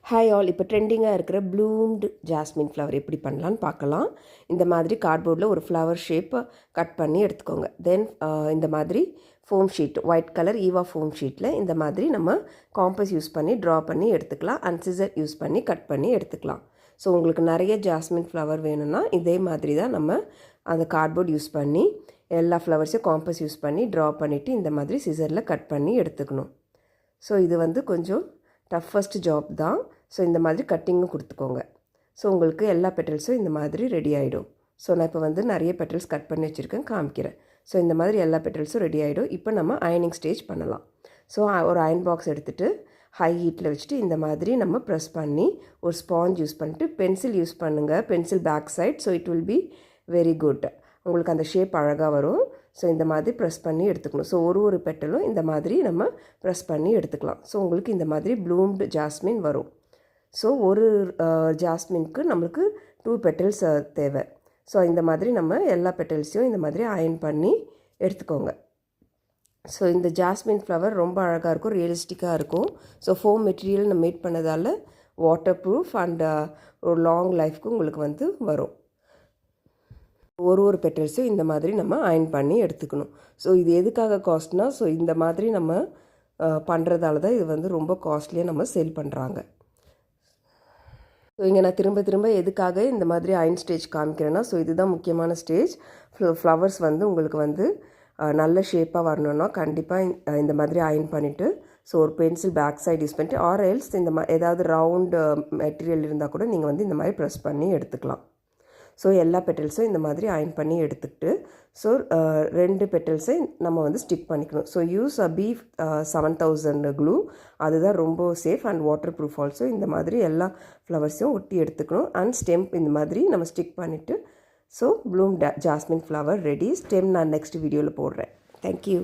Hi all, இப்போ ட்ரெண்டிங்காக இருக்கிற ப்ளூம்டு ஜாஸ்மின் ஃப்ளவர் எப்படி பண்ணலான்னு பார்க்கலாம். இந்த மாதிரி கார்ட்போர்டில் ஒரு ஃப்ளவர் ஷேப்பை கட் பண்ணி எடுத்துக்கோங்க. தென் இந்த மாதிரி foam sheet, white colour EVA foam ஷீட்டில் இந்த மாதிரி நம்ம காம்பஸ் யூஸ் பண்ணி ட்ரா பண்ணி எடுத்துக்கலாம். அண்ட் சிசர் யூஸ் பண்ணி கட் பண்ணி எடுத்துக்கலாம். ஸோ உங்களுக்கு நிறைய ஜாஸ்மின் ஃப்ளவர் வேணும்னா இதே மாதிரி தான் நம்ம அந்த கார்ட்போர்ட் யூஸ் பண்ணி எல்லா ஃப்ளவர்ஸையும் காம்பஸ் யூஸ் பண்ணி ட்ரா பண்ணிவிட்டு இந்த மாதிரி சிசரில் கட் பண்ணி எடுத்துக்கணும். ஸோ இது வந்து கொஞ்சம் டஃபஸ்ட் ஜாப் தான். ஸோ இந்த மாதிரி கட்டிங்கும் கொடுத்துக்கோங்க. ஸோ உங்களுக்கு எல்லா பெட்டல்ஸும் இந்த மாதிரி ரெடி ஆகிடும். ஸோ நான் இப்போ வந்து நிறைய பெட்டல்ஸ் கட் பண்ணி வச்சுருக்கேன், காமிக்கிறேன். ஸோ இந்த மாதிரி எல்லா பெட்டல்ஸும் ரெடி ஆகிடும். இப்போ நம்ம அயனிங் ஸ்டேஜ் பண்ணலாம். ஸோ ஒரு அயன் பாக்ஸ் எடுத்துகிட்டு ஹை ஹீட்டில் வச்சுட்டு இந்த மாதிரி நம்ம ப்ரெஸ் பண்ணி ஒரு ஸ்பாஞ்ச் யூஸ் பண்ணிட்டு பென்சில் யூஸ் பண்ணுங்கள். Pencil back side. So it will be very good. உங்களுக்கு அந்த ஷேப் அழகாக வரும். ஸோ இந்த மாதிரி ப்ரெஸ் பண்ணி எடுத்துக்கணும். ஸோ ஒரு பெட்டலும் இந்த மாதிரி நம்ம ப்ரெஸ் பண்ணி எடுத்துக்கலாம். ஸோ உங்களுக்கு இந்த மாதிரி ப்ளூம்டு ஜாஸ்மின் வரும். ஸோ ஒரு ஜாஸ்மினுக்கு நம்மளுக்கு 2 பெட்டல்ஸ் தேவை. ஸோ இந்த மாதிரி நம்ம எல்லா பெட்டல்ஸையும் இந்த மாதிரி அயன் பண்ணி எடுத்துக்கோங்க. ஸோ இந்த ஜாஸ்மின் ஃப்ளவர் ரொம்ப அழகாக இருக்கும், ரியலிஸ்டிக்காக இருக்கும். ஸோ ஃபோம் மெட்டீரியல் நம்ம மேட் பண்ணதால் வாட்டர் ப்ரூஃப் அண்ட் ஒரு லாங் லைஃப்க்கு உங்களுக்கு வந்து வரும். ஒரு பெட்டல்ஸும் இந்த மாதிரி நம்ம அயன் பண்ணி எடுத்துக்கணும். ஸோ இது எதுக்காக காஸ்ட்னா, ஸோ இந்த மாதிரி நம்ம பண்ணுறதால தான் இது வந்து ரொம்ப காஸ்ட்லியாக நம்ம சேல் பண்ணுறாங்க. ஸோ இங்கே நான் திரும்ப எதுக்காக இந்த மாதிரி அயன் ஸ்டேஜ் காமிக்கிறேன்னா, ஸோ இதுதான் முக்கியமான ஸ்டேஜ். ஃப்ளவர்ஸ் வந்து உங்களுக்கு வந்து நல்ல ஷேப்பாக வரணுன்னா கண்டிப்பாக இந்த மாதிரி அயன் பண்ணிவிட்டு, ஸோ ஒரு பென்சில் பேக் சைடு யூஸ் பண்ணிட்டு ஆர் எல்ஸ் இந்த ஏதாவது ரவுண்டு மெட்டீரியல் இருந்தால் கூட நீங்கள் வந்து இந்த மாதிரி ப்ரெஸ் பண்ணி எடுத்துக்கலாம். ஸோ எல்லா பெட்டல்ஸும் இந்த மாதிரி அயன் பண்ணி எடுத்துக்கிட்டு, ஸோ 2 பெட்டல்ஸை நம்ம வந்து ஸ்டிக் பண்ணிக்கணும். So use B7000 glue. அதுதான் ரொம்ப safe and waterproof also. இந்த மாதிரி எல்லா ஃப்ளவர்ஸையும் ஒட்டி எடுத்துக்கணும். அண்ட் ஸ்டெம் இந்த மாதிரி நம்ம ஸ்டிக் பண்ணிவிட்டு, so Bloom jasmine flower ready. Stem நான் நெக்ஸ்ட் வீடியோவில் போடுறேன். தேங்க்யூ.